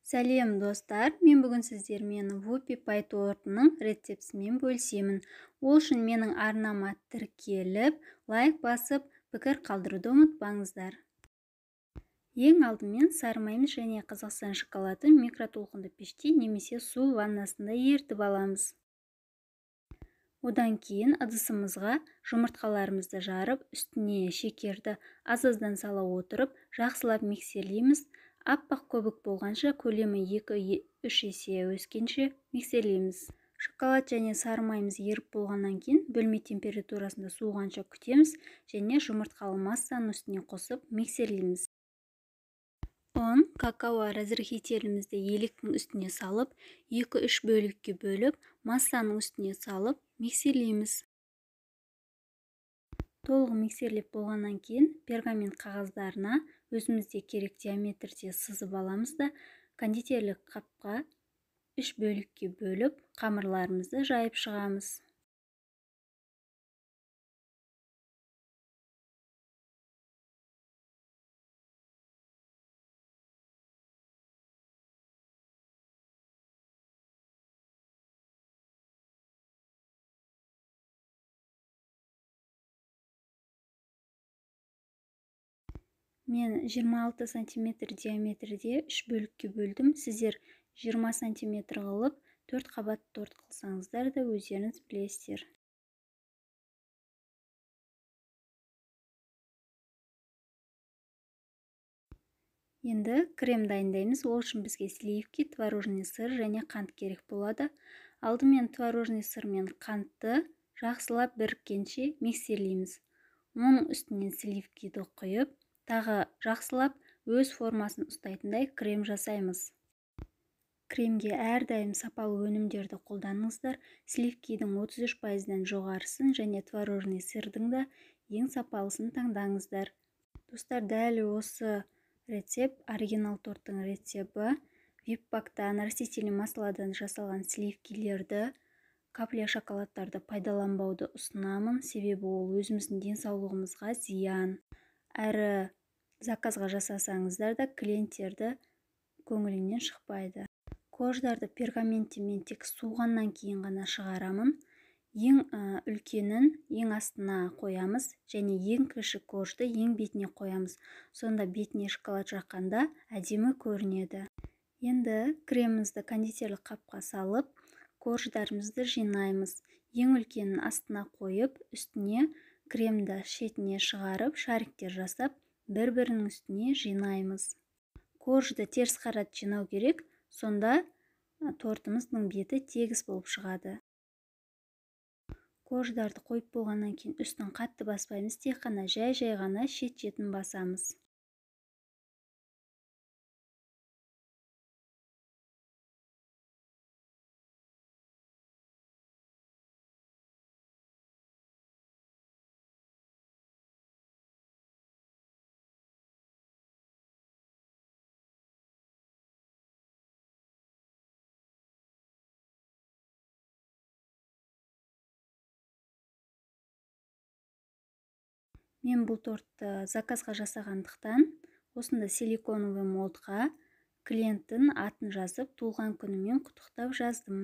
Сәлем достар, мен бүгін сіздермен Whoopie Pie тортының рецептісімен бөлісемін. Ол үшін менің арнама тіркеліп, лайк басып, пікір қалдыруды ұмытпаңыздар. Ең алдымен сары майымыз және Қазақстан шоколатын микротолқынды пеште немесе су ваннасында ерітіп аламыз. Одан кейін ыдысымызға жұмыртқаларымызды жарып, үстіне шекерді аз-аздан сала отырып, жақсылап миксерлейміз. Аппақ көбік болғанша, көлемі 2-3 есе өскенше миксерлейміз. Шоколад және сары майымыз еріп болғаннан кейін бөлме температурасында суығанша күтеміз және жұмыртқалы массаның үстіне қосып миксерлейміз. ұн, какао разрыхителімізді електің үстіне салып, 2-3 бөлікке бөліп, массаның үстіне салып, миксерлейміз. Толық миксерлеп болғаннан кейін пергамент қағаздарына өзімізде керек диаметрде сызып аламыз да, кондитерлік қапқа 3 бөлікке бөліп, қамырларымызды жайып шығамыз. Мен 26 см диаметрде 3 бөлікке бөлдім. Сіздер 20 см қылып 4 қабат торт қылсаңыздар да өздеріңіз білесіздер. Енді крем дайындаймыз. Ол үшін бізге сливки, творожный сыр және қант керек болады. Алдымен творожный сыр мен қантты жақсылап біріккенше миксерлейміз. Оның үстінен сливкиді құйып, тағы жақсылап өз формасын ұстайтындай крем жасаймыз. Кремге әрдайым сапалы өнімдерді қолданыңыздар. Сливкидің 33%-дан жоғарысын және творожный сырдың да ең сапалысын таңдаңыздар. Достар, дәл осы рецепт оригинал торттың рецебі. Вип-пактан растительный масладан жасалған сливкилерді, капля шоколадтарды пайдаланбауды ұсынамын, себебі ол өзіміздің денсаулығымызға зиян. Әрі заказға жасасаңыздар да клиенттерді көңілінен шықпайды. Кождарды пергаментімен тек суғаннан кейін ғана шығарамын. Ең үлкенін ең астына қоямыз және ең кіші кожды ең бетіне қоямыз. Сонда бетіне шоколад жаққанда әдемі көрінеді. Енді кремімізді кондитерлік қапқа салып, кождарымызды жинаймыз. Ең үлкенін астына қойып, үстіне кремді шетіне шығарып, шариктер жасап, бір-бірінің үстіне жинаймыз. Кожды теріс қарат жинау керек, сонда тортымыздың беті тегіс болып шығады. Кождарды қойып болғаннан кейін үстін қатты баспаймыз, тек қана жай ғана шет-шетін басамыз. Мен бұл тортты заказға жасағандықтан, осында силиконовый молдқа клиенттің атын жазып, туылған күнімен құттықтап жаздым.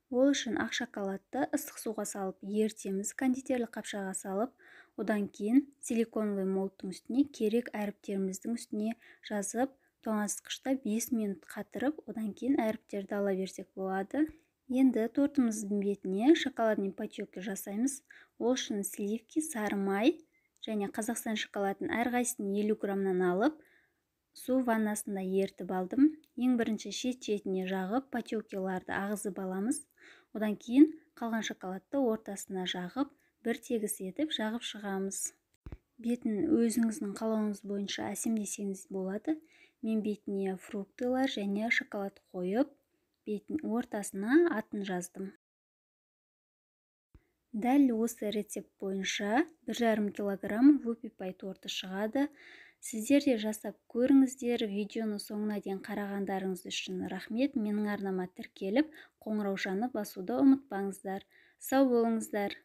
Ол үшін ақ шоколадты ыстық суға салып ерітеміз, кондитерлік қапшаға салып, одан кейін силиконовый молдтың үстіне керек әріптеріміздің үстіне жазып, тоңазытқышта 5 минут қатырып, одан кейін әріптерді ала берсек болады. Енді тортымыздың бетіне шоколадный пачоки жасаймыз. Ол үшін сливки, сары май және Қазақстан шоколадын әрқайсысын 50 граммнан алып, су ваннасында ерітіп алдым. Ең бірінші шет-шетіне жағып, пачокиларды ағызып аламыз. Одан кейін қалған шоколадты ортасына жағып, бір тегіс етіп жағып шығамыз. Бетін өзіңіздің қалауыңыз бойынша әсемдесеңіз болады. Мен бетіне фруктылар және шоколад қойып, бетін ортасына атын жаздым. Дәл осы рецепт бойынша 1,5 килограмм Whoopie Pie торты шығады. Сіздер де жасап көріңіздер. Видеоны соңына дейін қарағандарыңыз үшін рахмет. Менің арнама тіркеліп, қоңыраушаны басуды ұмытпаңыздар. Сау болыңыздар.